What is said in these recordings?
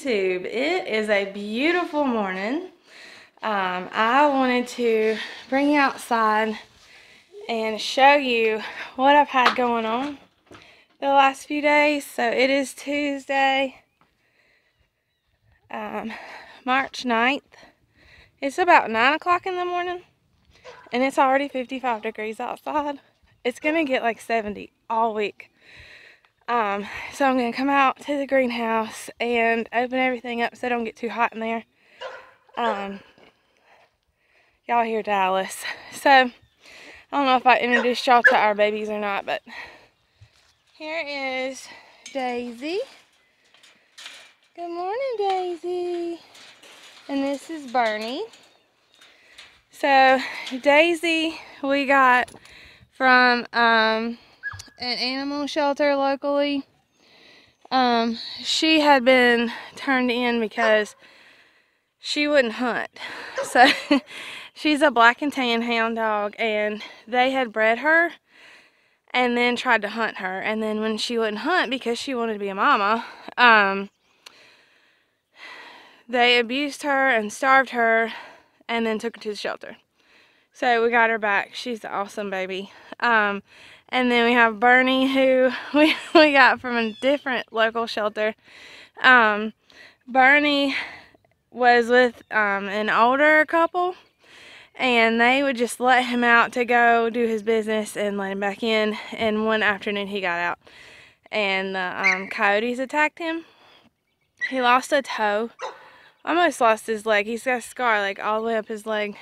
YouTube. It is a beautiful morning. I wanted to bring you outside and show you what I've had going on the last few days. So it is Tuesday, March 9th. It's about 9 o'clock in the morning and it's already 55 degrees outside. It's gonna get like 70 all week. So I'm gonna come out to the greenhouse and open everything up so it don't get too hot in there. Y'all hear Dallas. So I don't know if I introduced y'all to our babies or not, but here is Daisy. Good morning, Daisy. And this is Bernie. So Daisy we got from an animal shelter locally. She had been turned in because she wouldn't hunt. So she's a black and tan hound dog, and they had bred her and then tried to hunt her. And then when she wouldn't hunt because she wanted to be a mama, they abused her and starved her and then took her to the shelter. So we got her back. She's an awesome baby. And then we have Bernie, who we got from a different local shelter. Bernie was with an older couple, and they would just let him out to go do his business and let him back in. And one afternoon he got out and the coyotes attacked him. He lost a toe, almost lost his leg. He's got a scar like all the way up his leg.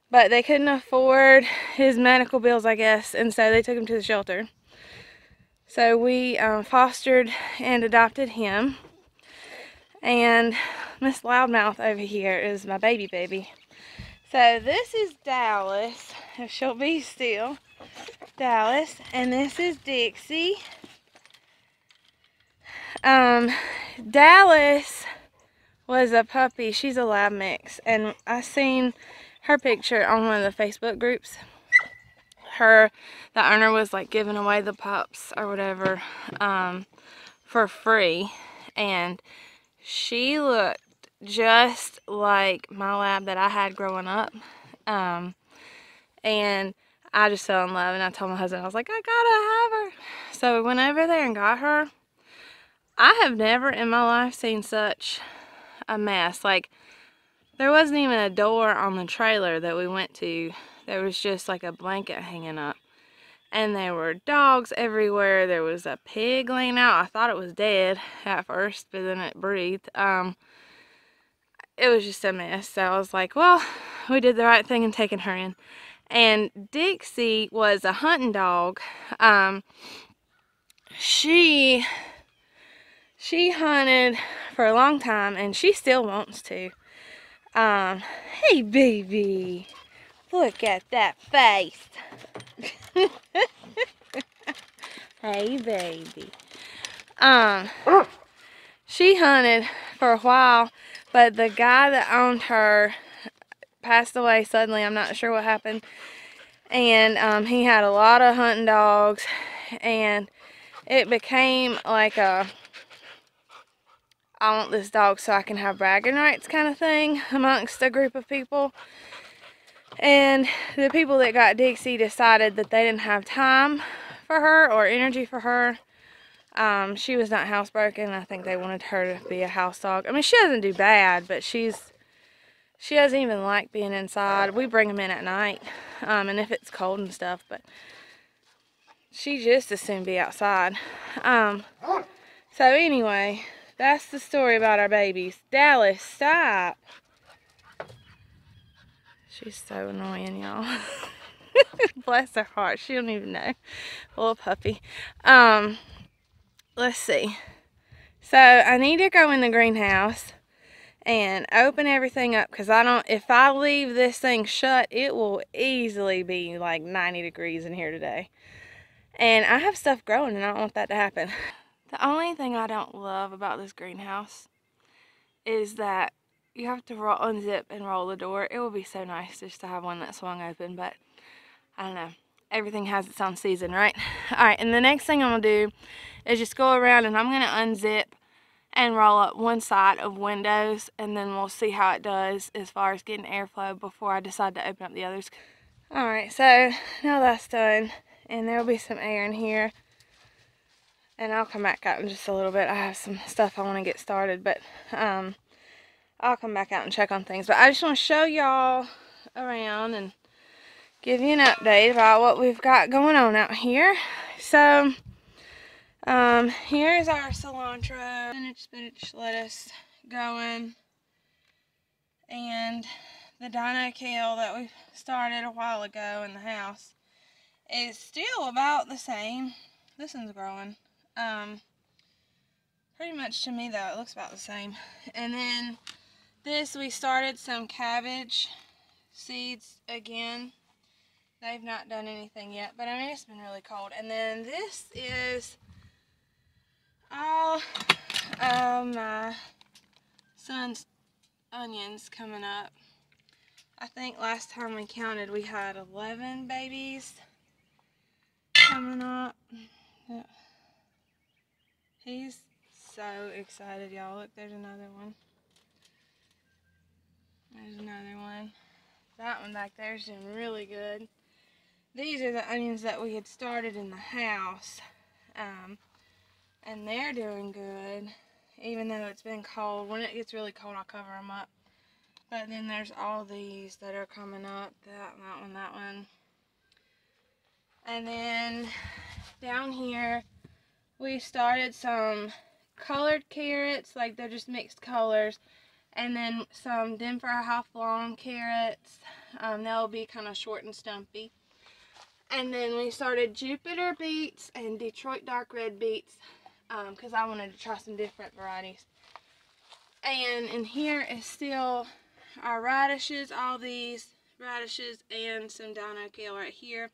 But they couldn't afford his medical bills, I guess, and so they took him to the shelter. So we fostered and adopted him. And Miss Loudmouth over here is my baby. So this is Dallas, if she'll be still. Dallas, and this is Dixie. Dallas was a puppy. She's a lab mix, and I seen her picture on one of the Facebook groups. The owner was like giving away the pups or whatever for free, and she looked just like my lab that I had growing up. And I just fell in love, and I told my husband, I was like, I gotta have her. So we went over there and got her. I have never in my life seen such a mess. Like, there wasn't even a door on the trailer that we went to. There was just like a blanket hanging up. And there were dogs everywhere. There was a pig laying out. I thought it was dead at first, but then it breathed. It was just a mess. So I was like, well, we did the right thing in taking her in. And Dixie was a hunting dog. She hunted for a long time, and she still wants to. Hey baby, look at that face. Hey baby. She hunted for a while, but the guy that owned her passed away suddenly. I'm not sure what happened. And he had a lot of hunting dogs, and it became like a I want this dog so I can have bragging rights kind of thing amongst a group of people. And the people that got Dixie decided that they didn't have time for her or energy for her. She was not housebroken. I think they wanted her to be a house dog. I mean, she doesn't do bad, but she doesn't even like being inside. We bring them in at night, and if it's cold and stuff, but she just as soon be outside. So anyway, that's the story about our babies. Dallas, stop. She's so annoying, y'all. Bless her heart. She don't even know. Little puppy. Let's see. So I need to go in the greenhouse and open everything up, because if I leave this thing shut, it will easily be like 90 degrees in here today. And I have stuff growing, and I don't want that to happen. The only thing I don't love about this greenhouse is that you have to unzip and roll the door. It would be so nice just to have one that swung open, but I don't know. Everything has its own season, right? Alright, and the next thing I'm going to do is just go around, and I'm going to unzip and roll up one side of windows, and then we'll see how it does as far as getting airflow before I decide to open up the others. Alright, so now that's done, and there'll be some air in here, and I'll come back out in just a little bit. I have some stuff I want to get started, but I'll come back out and check on things. But I just want to show y'all around and give you an update about what we've got going on out here. So here's our cilantro, spinach, lettuce going, and the dino kale that we started a while ago in the house is still about the same. This one's growing. Pretty much to me though, it looks about the same. And then this, we started some cabbage seeds again. They've not done anything yet, but I mean, it's been really cold. And then this is all of my son's onions coming up. I think last time we counted, we had 11 babies coming up. He's so excited, y'all. Look, there's another one. There's another one. That one back there is doing really good. These are the onions that we had started in the house, and they're doing good, even though it's been cold. When it gets really cold, I'll cover them up. But then there's all these that are coming up, that one. And then down here, we started some colored carrots, like they're just mixed colors, and then some Denver half long carrots. They'll be kind of short and stumpy. And then we started Jupiter beets and Detroit dark red beets, because I wanted to try some different varieties. And in here is still our radishes, all these radishes, and some dino kale right here.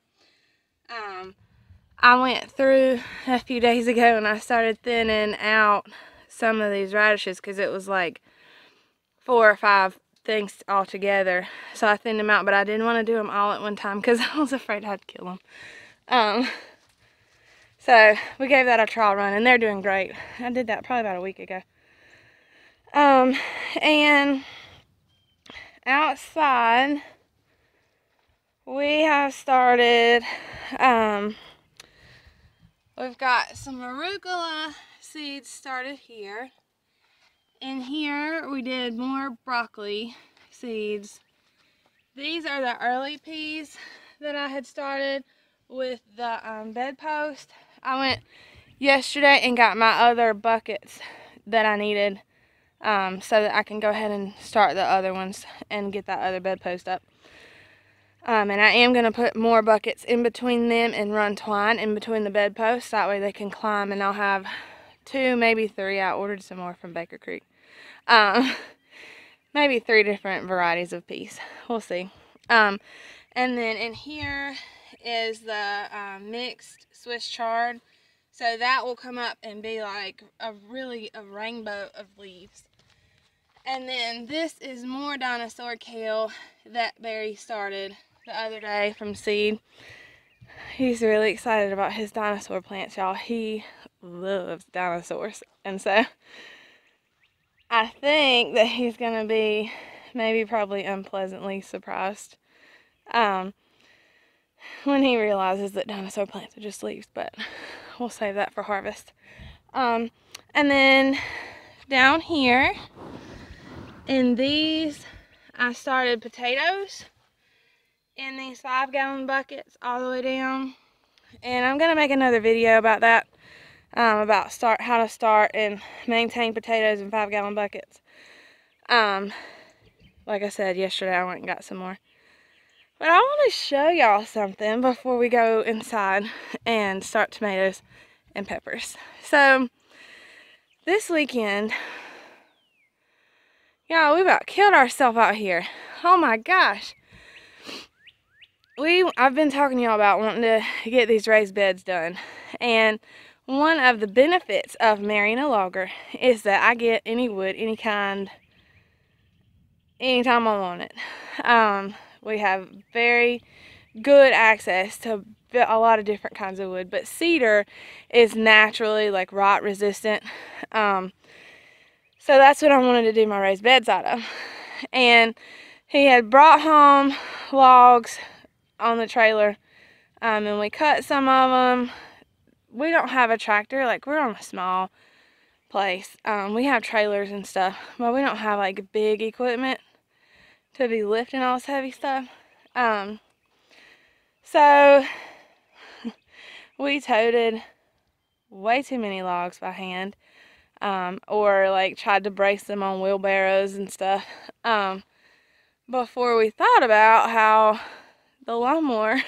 I went through a few days ago and I started thinning out some of these radishes because it was like 4 or 5 things all together. So I thinned them out, but I didn't want to do them all at one time because I was afraid I'd kill them. So we gave that a trial run and they're doing great. I did that probably about a week ago. And outside we have started, we've got some arugula seeds started here. In here we did more broccoli seeds. These are the early peas that I had started with the bedpost. I went yesterday and got my other buckets that I needed, so that I can go ahead and start the other ones and get that other bedpost up. And I am going to put more buckets in between them and run twine in between the bedposts. That way they can climb, and I'll have 2, maybe 3. I ordered some more from Baker Creek. Maybe 3 different varieties of peas. We'll see. And then in here is the mixed Swiss chard. So that will come up and be like a rainbow of leaves. And then this is more dinosaur kale that Barry started the other day from seed. He's really excited about his dinosaur plants, y'all. He loves dinosaurs. And so I think that he's going to be probably unpleasantly surprised when he realizes that dinosaur plants are just leaves, but we'll save that for harvest. And then down here in these, I started potatoes in these 5-gallon buckets all the way down, and I'm going to make another video about that, about how to start and maintain potatoes in 5-gallon buckets. Like I said yesterday, I went and got some more. But I want to show y'all something before we go inside and start tomatoes and peppers. So this weekend, y'all, we about killed ourselves out here. Oh my gosh. I've been talking to y'all about wanting to get these raised beds done. And one of the benefits of marrying a logger is that I get any wood, any kind, anytime I want it. We have very good access to a lot of different kinds of wood, but cedar is naturally like rot resistant. So that's what I wanted to do my raised beds out of. And he had brought home logs on the trailer, and we cut some of them. We don't have a tractor, like we're on a small place. We have trailers and stuff, but we don't have like big equipment to be lifting all this heavy stuff. So we toted way too many logs by hand, or like tried to brace them on wheelbarrows and stuff, before we thought about how the lawnmower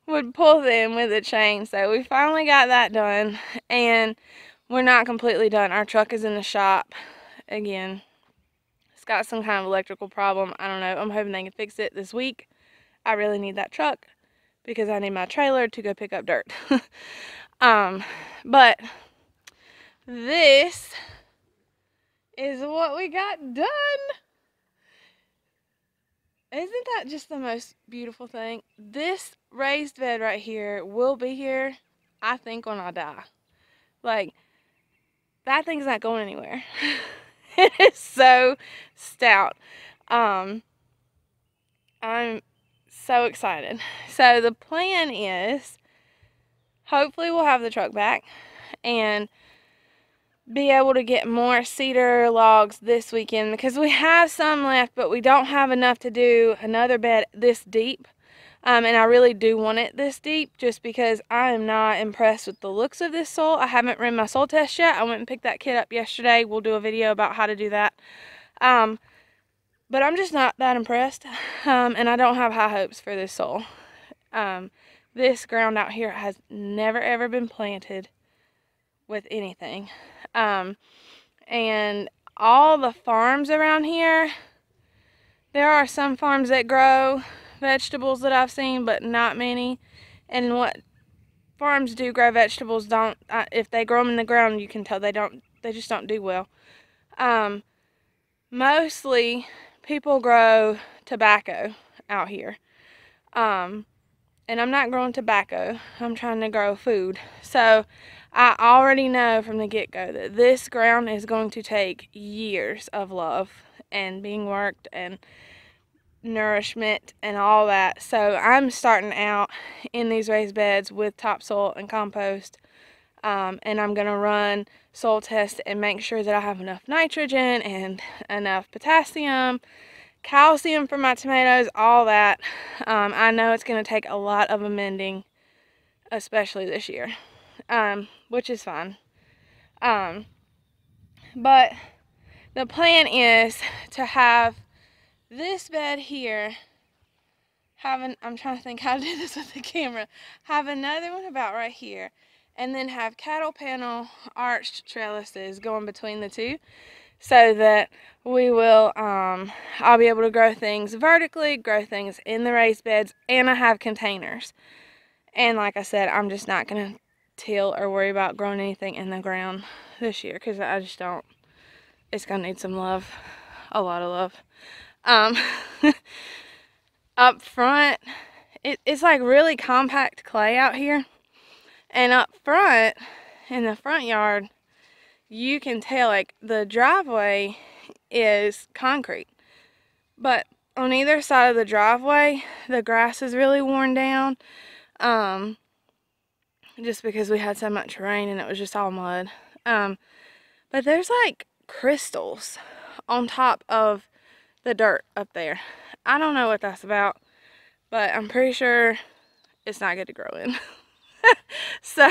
would pull them with a chain. So we finally got that done, and we're not completely done. Our truck is in the shop again. It's got some kind of electrical problem. I don't know. I'm hoping they can fix it this week. I really need that truck because I need my trailer to go pick up dirt. But this is what we got done. Isn't that just the most beautiful thing? This raised bed right here will be here, I think, when I die. Like, that thing's not going anywhere. It is so stout. I'm so excited. So the plan is, hopefully we'll have the truck back and be able to get more cedar logs this weekend, because we have some left, but we don't have enough to do another bed this deep. And I really do want it this deep, just because I am not impressed with the looks of this soil. I haven't run my soil test yet. I went and picked that kit up yesterday. We'll do a video about how to do that. But I'm just not that impressed, and I don't have high hopes for this soil. This ground out here has never ever been planted with anything. And all the farms around here, there are some farms that grow vegetables that I've seen, but not many. And what farms do grow vegetables don't, if they grow them in the ground, you can tell they just don't do well. Mostly people grow tobacco out here. And I'm not growing tobacco, I'm trying to grow food. So I already know from the get-go that this ground is going to take years of love and being worked and nourishment and all that. So I'm starting out in these raised beds with topsoil and compost, and I'm going to run soil tests and make sure that I have enough nitrogen and enough potassium, calcium for my tomatoes, all that. I know it's going to take a lot of amending, especially this year. Which is fine. But the plan is to have this bed here, I'm trying to think how to do this with the camera, have another one about right here, and then have cattle panel arched trellises going between the two, so that we will, I'll be able to grow things vertically, grow things in the raised beds, and I have containers. And like I said, I'm just not going to till or worry about growing anything in the ground this year, because I just don't. It's gonna need some love, a lot of love. Up front, it's like really compact clay out here, and up front in the front yard you can tell like the driveway is concrete, but on either side of the driveway the grass is really worn down, just because we had so much rain and it was just all mud. But there's like crystals on top of the dirt up there. I don't know what that's about, but I'm pretty sure it's not good to grow in. So,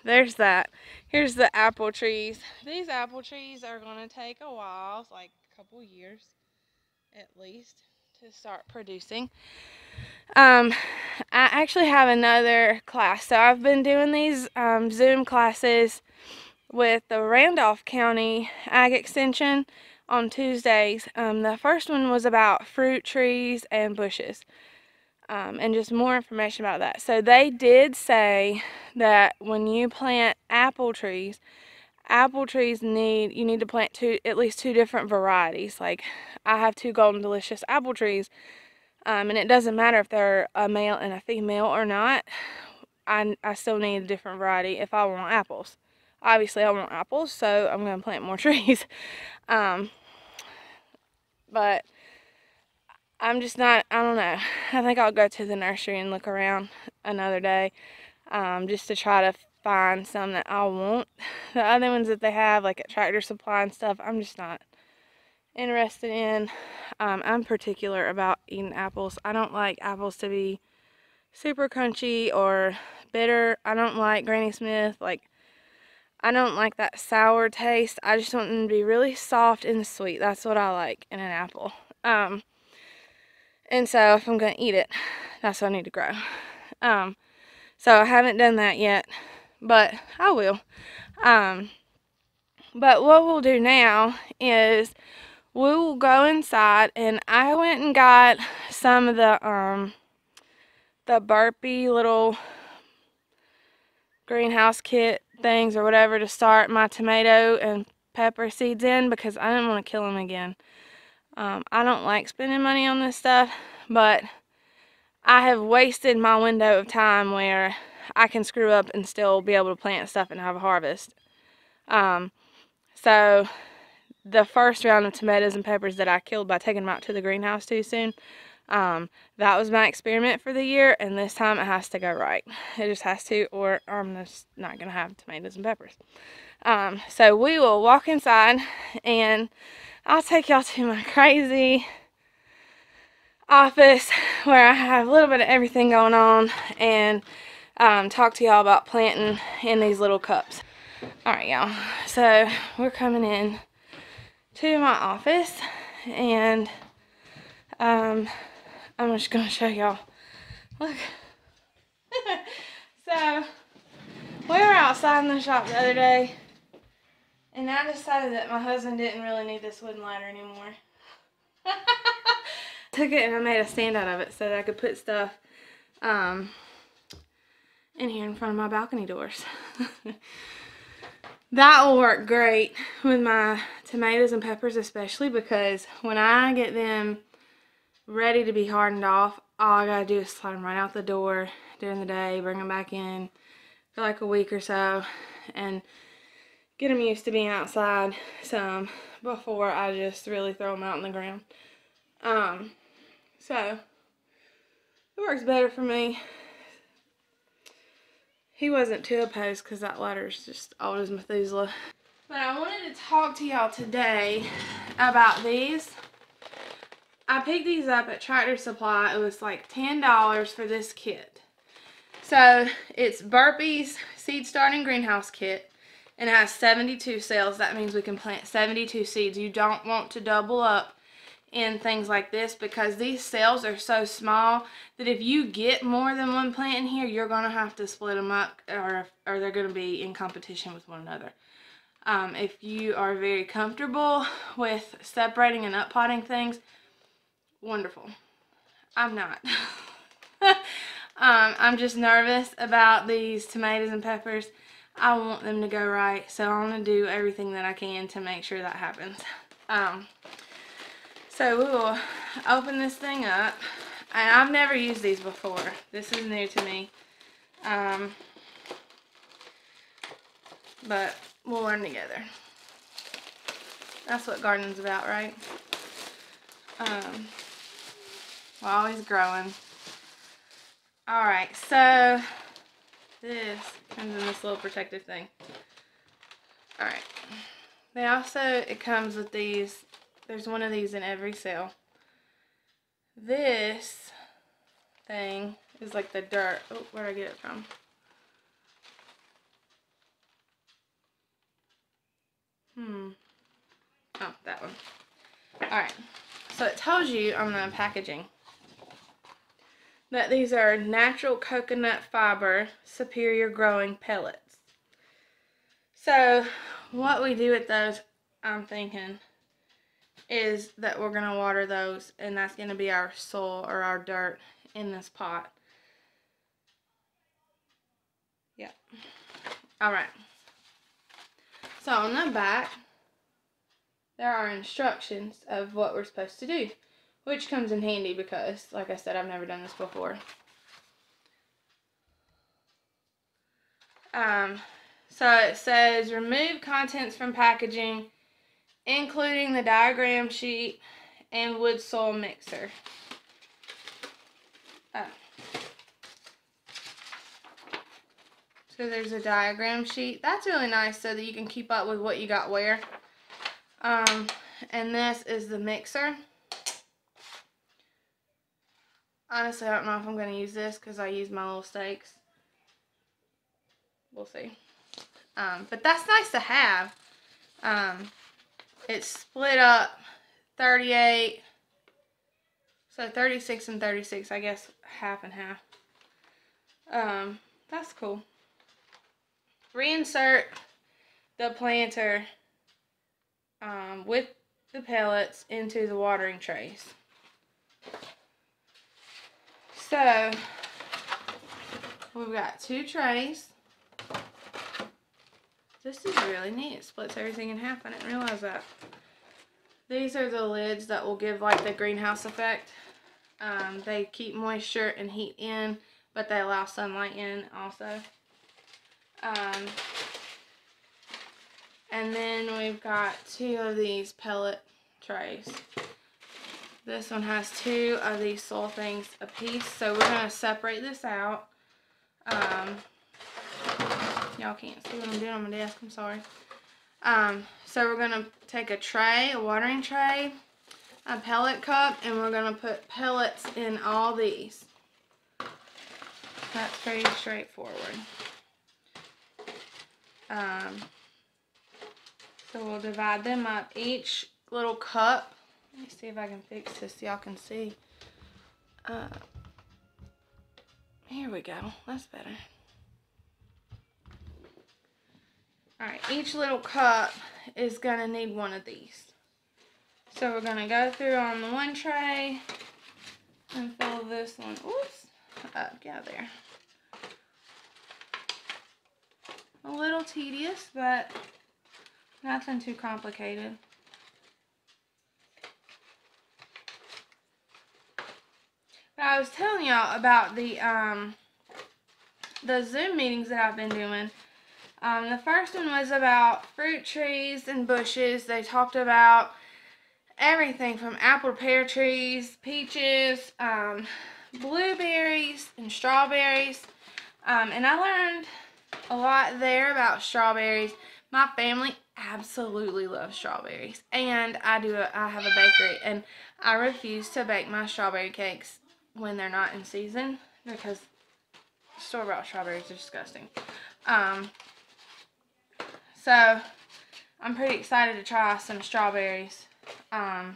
there's that. Here's the apple trees. These apple trees are going to take a while, it's like a couple years at least, to start producing. I actually have another class. So I've been doing these Zoom classes with the Randolph County Ag Extension on Tuesdays. The first one was about fruit trees and bushes, and just more information about that. So they did say that when you plant apple trees you need to plant at least two different varieties. Like I have 2 Golden Delicious apple trees, and it doesn't matter if they're a male and a female or not. I still need a different variety if I want apples. obviously I want apples, so I'm going to plant more trees. But I'm just not, I don't know. I think I'll go to the nursery and look around another day, just to try to find some that I want. The other ones that they have, like at Tractor Supply and stuff, I'm just not interested in. I'm particular about eating apples. I don't like apples to be super crunchy or bitter. I don't like Granny Smith. Like, I don't like that sour taste. I just want them to be really soft and sweet. That's what I like in an apple. And so if I'm going to eat it, that's what I need to grow. So I haven't done that yet, but I will. But what we'll do now is we will go inside, and I went and got some of the Burpee little greenhouse kit things or whatever to start my tomato and pepper seeds in, because I didn't want to kill them again. I don't like spending money on this stuff, but I have wasted my window of time where I can screw up and still be able to plant stuff and have a harvest. So the first round of tomatoes and peppers that I killed by taking them out to the greenhouse too soon, that was my experiment for the year, and this time it has to go right. It just has to, or I'm just not going to have tomatoes and peppers. So we will walk inside, and I'll take y'all to my crazy office where I have a little bit of everything going on, and talk to y'all about planting in these little cups. Alright, y'all, so we're coming in to my office, and I'm just gonna show y'all. Look. So we were outside in the shop the other day, and I decided that my husband didn't really need this wooden ladder anymore. Took it and I made a stand out of it so that I could put stuff in here in front of my balcony doors. That will work great with my tomatoes and peppers, especially because when I get them ready to be hardened off, all I gotta do is slide them right out the door during the day, bring them back in for like a week or so, and get them used to being outside some before I just really throw them out on the ground. So it works better for me. He wasn't too opposed because that ladder's just old as Methuselah. But I wanted to talk to y'all today about these. I picked these up at Tractor Supply. It was like $10 for this kit. So it's Burpee's Seed Starting Greenhouse Kit, and it has 72 cells. That means we can plant 72 seeds. You don't want to double up in things like this because these cells are so small that if you get more than one plant in here, you're going to have to split them up, or they're going to be in competition with one another. If you are very comfortable with separating and up-potting things, wonderful. I'm not. I'm just nervous about these tomatoes and peppers. I want them to go right, so I'm going to do everything that I can to make sure that happens. So we will open this thing up, and I've never used these before. This is new to me, but we'll learn together. That's what gardening's about, right? We're always growing. Alright, so this comes in this little protective thing. Alright. They also, it comes with these, there's one of these in every cell. This thing is like the dirt. Oh, where'd I get it from? Oh, that one. Alright. So it tells you on the packaging that these are natural coconut fiber superior growing pellets. So what we do with those, I'm thinking, is that we're going to water those, and that's going to be our soil or our dirt in this pot. Yep. Alright. So on the back, there are instructions of what we're supposed to do, which comes in handy because, like I said, I've never done this before. So it says remove contents from packaging, including the diagram sheet and wood soil mixer. Oh. So there's a diagram sheet. That's really nice so that you can keep up with what you got where. And this is the mixer. Honestly, I don't know if I'm going to use this because I use my little stakes. We'll see. But that's nice to have. It's split up 38. So 36 and 36, I guess half and half. That's cool. Reinsert the planter with the pellets into the watering trays. So we've got 2 trays. This is really neat. It splits everything in half. I didn't realize that. These are the lids that will give like the greenhouse effect. They keep moisture and heat in, but they allow sunlight in also. And then we've got 2 of these pellet trays. This one has 2 of these soil things a piece, so we're going to separate this out. Y'all can't see what I'm doing on my desk, I'm sorry. So we're going to take a tray, a watering tray, a pellet cup, and we're going to put pellets in all these. That's pretty straightforward. So we'll divide them up. Each little cup, let me see if I can fix this so y'all can see. Here we go, that's better. Alright, each little cup is going to need one of these. So we're going to go through on the one tray and fill this one, oops, up, get out there. A little tedious, but nothing too complicated. But I was telling y'all about the Zoom meetings that I've been doing. The first one was about fruit trees and bushes. They talked about everything from apple to pear trees, peaches, blueberries, and strawberries. And I learned a lot there about strawberries. My family absolutely loves strawberries, and I have a bakery, and I refuse to bake my strawberry cakes when they're not in season because store-bought strawberries are disgusting. So I'm pretty excited to try some strawberries. I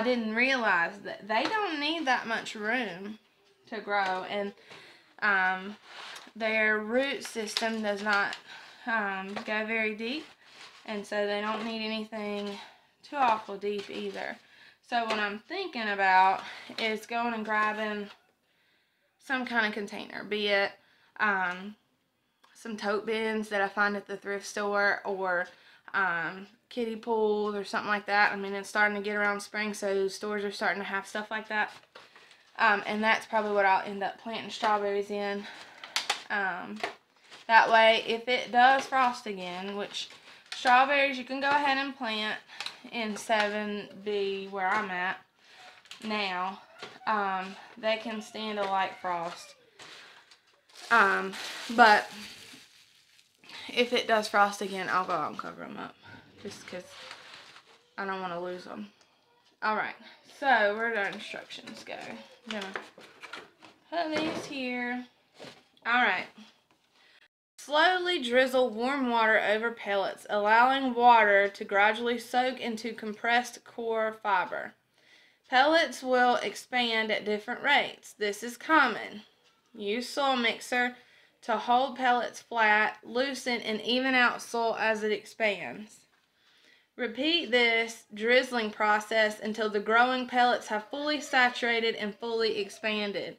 didn't realize that they don't need that much room to grow, and their root system does not go very deep, and so they don't need anything too awful deep either. So what I'm thinking about is going and grabbing some kind of container, be it some tote bins that I find at the thrift store, or kiddie pools or something like that. I mean, it's starting to get around spring, so stores are starting to have stuff like that. And that's probably what I'll end up planting strawberries in. That way, if it does frost again, which strawberries you can go ahead and plant in 7B where I'm at now, they can stand a light frost. But if it does frost again, I'll go out and cover them up, just because I don't want to lose them. Alright, so where do our instructions go? I'm going to put these here. Alright. Slowly drizzle warm water over pellets, allowing water to gradually soak into compressed core fiber. Pellets will expand at different rates. This is common. Use soil mixer to hold pellets flat, loosen, and even out soil as it expands. Repeat this drizzling process until the growing pellets have fully saturated and fully expanded.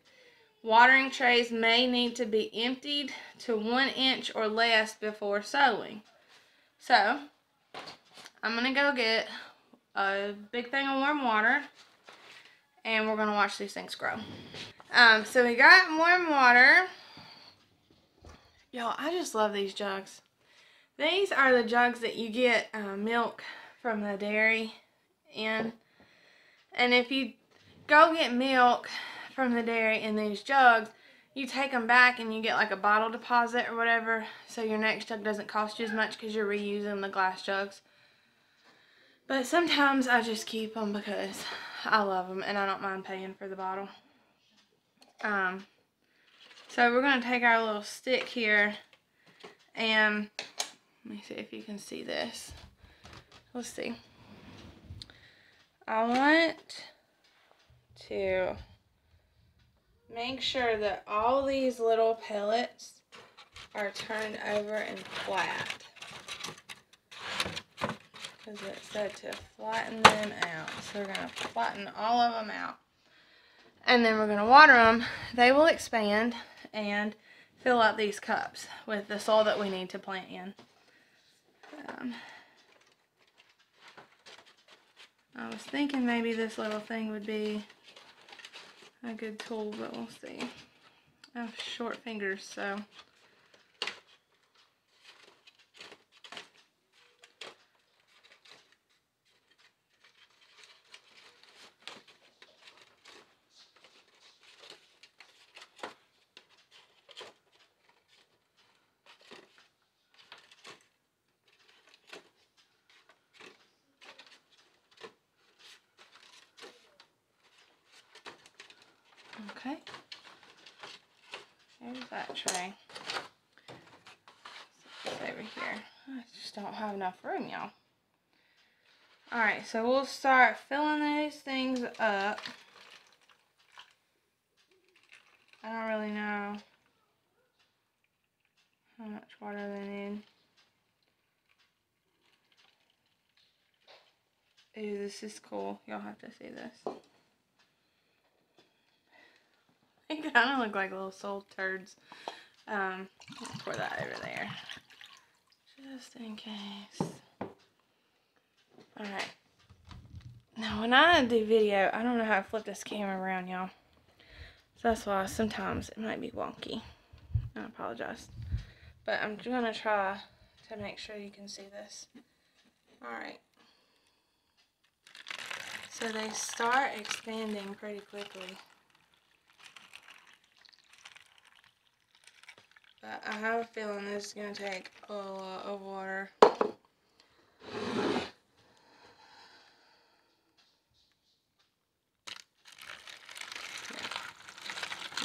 Watering trays may need to be emptied to 1 inch or less before sowing. So, I'm going to go get a big thing of warm water, and we're going to watch these things grow. So we got warm water. Y'all, I just love these jugs. These are the jugs that you get milk from the dairy in. And if you go get milk from the dairy in these jugs, you take them back and you get like a bottle deposit or whatever, so your next jug doesn't cost you as much because you're reusing the glass jugs. But sometimes I just keep them because I love them and I don't mind paying for the bottle. So we're going to take our little stick here and let me see if you can see this. Let's see. I want to make sure that all these little pellets are turned over and flat, because it said to flatten them out. So we're going to flatten all of them out. And then we're going to water them. They will expand and fill out these cups with the soil that we need to plant in. I was thinking maybe this little thing would be a good tool, but we'll see. I have short fingers, so. Okay, here's that tray. It's over here. I just don't have enough room, y'all. Alright, so we'll start filling these things up. I don't really know how much water they need. Ooh, this is cool. Y'all have to see this. They kind of look like little soul turds. I'll pour that over there, just in case. Alright. Now, when I do video, I don't know how to flip this camera around, y'all. So that's why sometimes it might be wonky. I apologize. But I'm going to try to make sure you can see this. Alright. So they start expanding pretty quickly. But I have a feeling this is going to take a lot of water.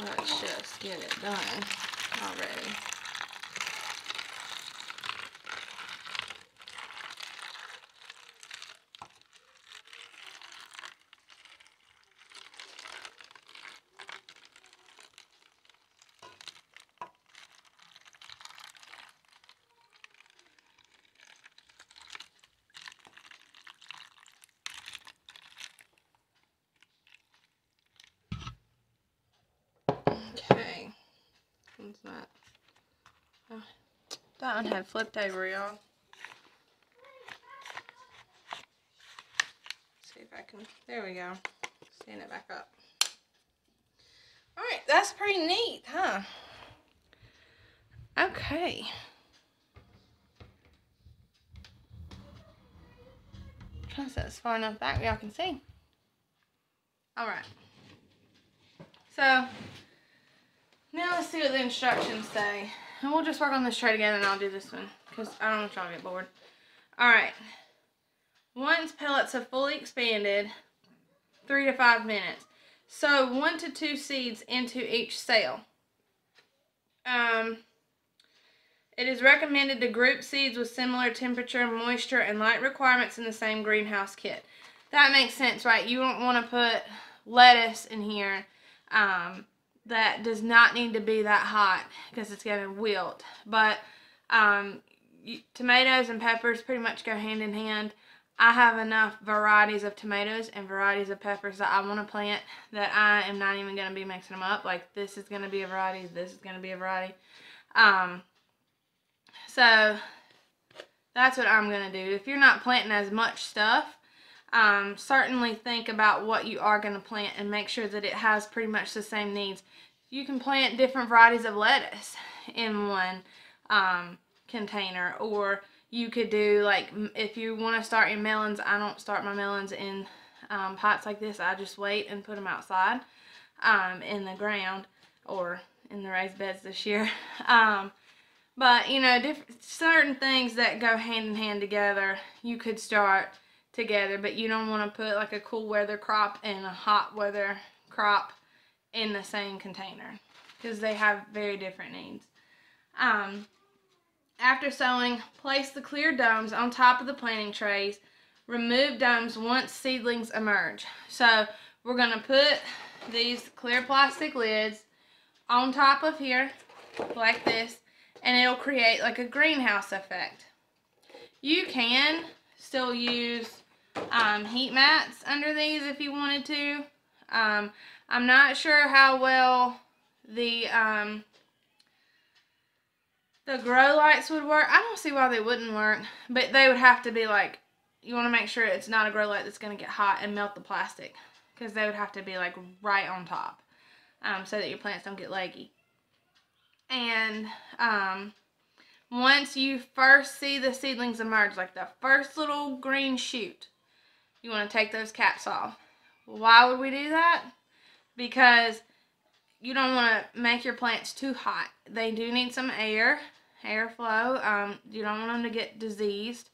Let's just get it done already. Okay, what's that? Oh, that one had flipped over, y'all. See if I can, there we go. Stand it back up. Alright, that's pretty neat, huh? Okay. Try to set this far enough back y'all can see. Alright. So, now let's see what the instructions say. And we'll just work on this tray together and I'll do this one, because I don't want y'all to get bored. Alright. Once pellets have fully expanded, 3 to 5 minutes. So 1 to 2 seeds into each cell. It is recommended to group seeds with similar temperature, moisture, and light requirements in the same greenhouse kit. That makes sense, right? You don't want to put lettuce in here that does not need to be that hot because it's going to wilt. But tomatoes and peppers pretty much go hand in hand. I have enough varieties of tomatoes and varieties of peppers that I want to plant that I am not even going to be mixing them up. Like, this is going to be a variety, this is going to be a variety. So that's what I'm going to do. If you're not planting as much stuff, certainly think about what you are going to plant and make sure that it has pretty much the same needs. You can plant different varieties of lettuce in one container, or you could do, like, if you want to start your melons, I don't start my melons in pots like this. I just wait and put them outside in the ground or in the raised beds this year. But, you know, certain things that go hand in hand together, you could start together, but you don't want to put like a cool weather crop and a hot weather crop in the same container because they have very different needs. After sowing, place the clear domes on top of the planting trays. Remove domes once seedlings emerge. So we're going to put these clear plastic lids on top of here like this, and it'll create like a greenhouse effect. You can still use heat mats under these if you wanted to. I'm not sure how well the grow lights would work. I don't see why they wouldn't work, but they would have to be like, you want to make sure it's not a grow light that's going to get hot and melt the plastic, because they would have to be like right on top so that your plants don't get leggy. And once you first see the seedlings emerge, like the first little green shoot, you want to take those caps off. Why would we do that? Because you don't want to make your plants too hot. They do need some airflow. You don't want them to get diseased.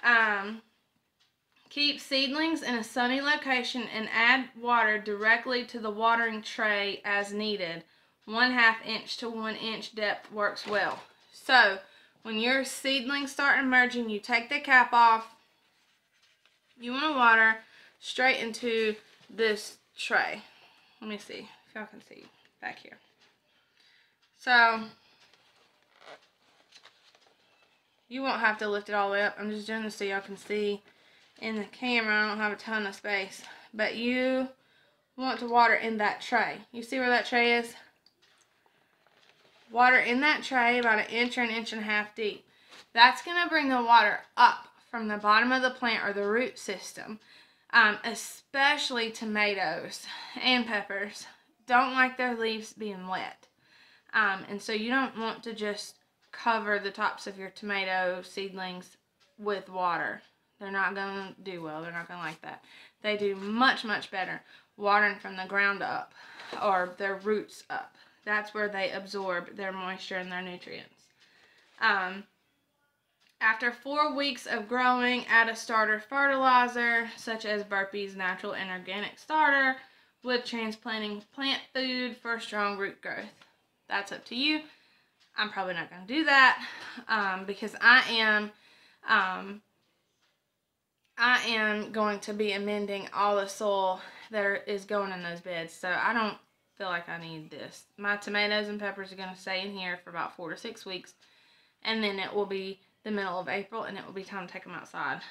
Keep seedlings in a sunny location and add water directly to the watering tray as needed. 1/2 inch to 1 inch depth works well. So when your seedlings start emerging, you take the cap off. You want to water straight into this tray. Let me see if y'all can see back here. So you won't have to lift it all the way up. I'm just doing this so y'all can see in the camera. I don't have a ton of space, but you want to water in that tray. You see where that tray is? Water in that tray about 1 inch or 1.5 inches deep. That's going to bring the water up from the bottom of the plant or the root system. Especially tomatoes and peppers don't like their leaves being wet. And so you don't want to just cover the tops of your tomato seedlings with water. They're not going to do well. They're not going to like that. They do much, much better watering from the ground up or their roots up. That's where they absorb their moisture and their nutrients. After 4 weeks of growing, add a starter fertilizer such as Burpee's natural and organic starter with transplanting plant food for strong root growth. That's up to you. I'm probably not going to do that because I am going to be amending all the soil that is going in those beds. So I don't feel like I need this. My tomatoes and peppers are going to stay in here for about 4 to 6 weeks, and then it will be the middle of April and it will be time to take them outside.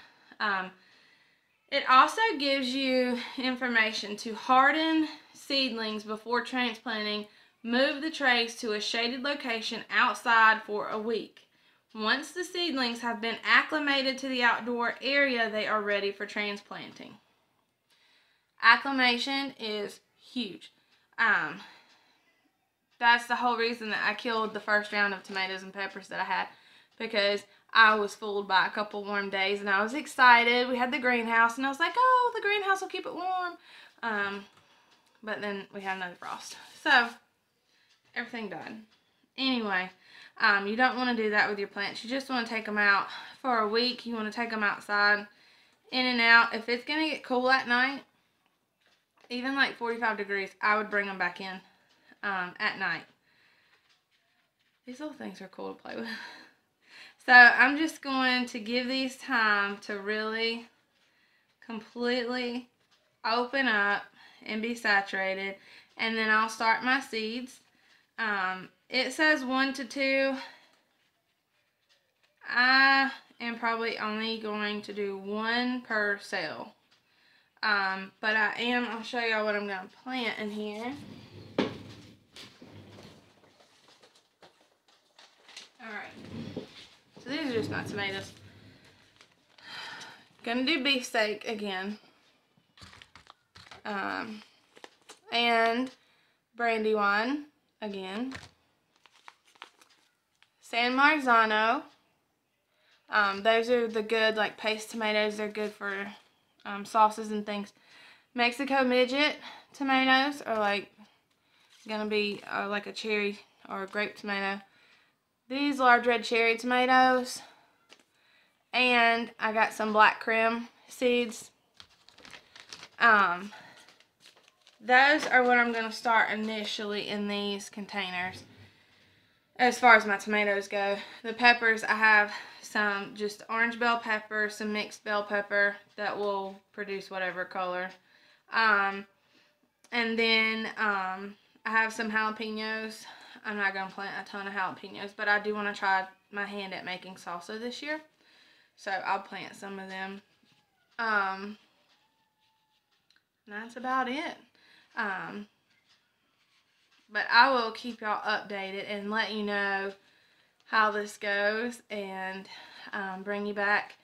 It also gives you information to harden seedlings before transplanting. Move the trays to a shaded location outside for a week. Once the seedlings have been acclimated to the outdoor area, they are ready for transplanting. Acclimation is huge. That's the whole reason that I killed the first round of tomatoes and peppers that I had, because I was fooled by a couple warm days and I was excited. We had the greenhouse and I was like, oh, the greenhouse will keep it warm. But then we had another frost. So everything died. Anyway, you don't want to do that with your plants. You just want to take them out for a week. You want to take them outside, in and out. If it's going to get cool at night, even like 45 degrees, I would bring them back in at night. These little things are cool to play with. So I'm just going to give these time to really completely open up and be saturated, and then I'll start my seeds. It says 1 to 2. I am probably only going to do 1 per cell. But I'll show y'all what I'm going to plant in here. Alright, so these are just my tomatoes. Gonna do beefsteak again. And Brandywine again. San Marzano Those are the good, like, paste tomatoes. They're good for sauces and things. Mexico midget tomatoes are, like, gonna be like a cherry or a grape tomato. These large red cherry tomatoes. And I got some black creme seeds. Those are what I'm going to start initially in these containers. As far as my tomatoes go. The peppers, I have some just orange bell pepper, some mixed bell pepper that will produce whatever color. And then I have some jalapenos. I'm not going to plant a ton of jalapenos, but I do want to try my hand at making salsa this year. So I'll plant some of them. That's about it. But I will keep y'all updated and let you know how this goes, and bring you back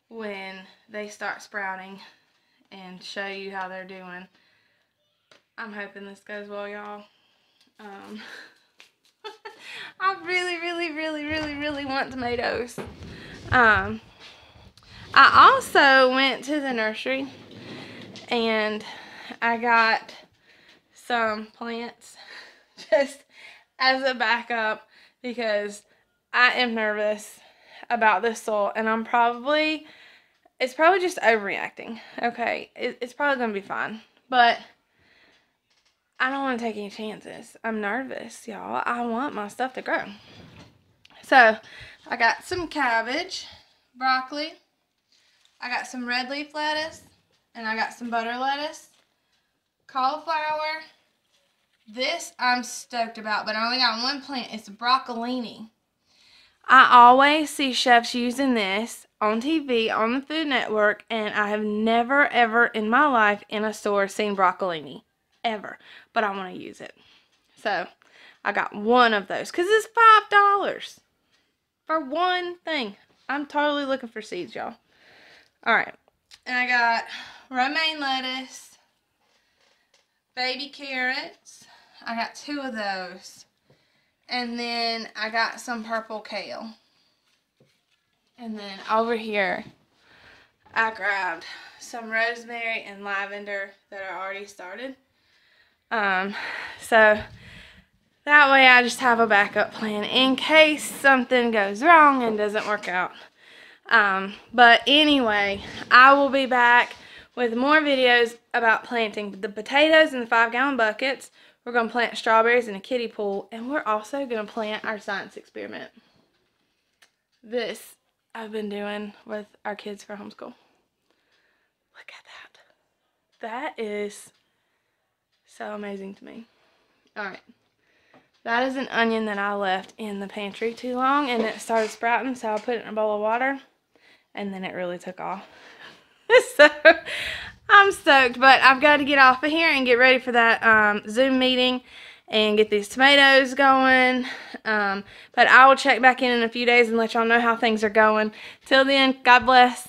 when they start sprouting and show you how they're doing. I'm hoping this goes well, y'all. I really want tomatoes. I also went to the nursery and I got some plants just as a backup because I am nervous about this soil, and it's probably just overreacting. Okay, it's probably gonna be fine, but I don't want to take any chances. I'm nervous, y'all. I want my stuff to grow. So I got some cabbage, broccoli, I got some red leaf lettuce, and I got some butter lettuce, cauliflower. This I'm stoked about, but I only got one plant. It's broccolini. I always see chefs using this on TV, on the Food Network, and I have never, ever in my life in a store seen broccolini. Ever. But I want to use it. So, I got one of those, because it's $5 for one thing. I'm totally looking for seeds, y'all. Alright. And I got romaine lettuce, baby carrots. I got 2 of those. And then I got some purple kale. And then over here, I grabbed some rosemary and lavender that are already started. So that way I just have a backup plan in case something goes wrong and doesn't work out. But anyway, I will be back with more videos about planting the potatoes in the 5-gallon buckets. We're going to plant strawberries in a kiddie pool, and we're also going to plant our science experiment. This I've been doing with our kids for homeschool. Look at that. That is so amazing to me. Alright. That is an onion that I left in the pantry too long, and it started sprouting, so I put it in a bowl of water, and then it really took off. So I'm stoked, but I've got to get off of here and get ready for that Zoom meeting and get these tomatoes going. But I will check back in a few days and let y'all know how things are going. Till then, God bless.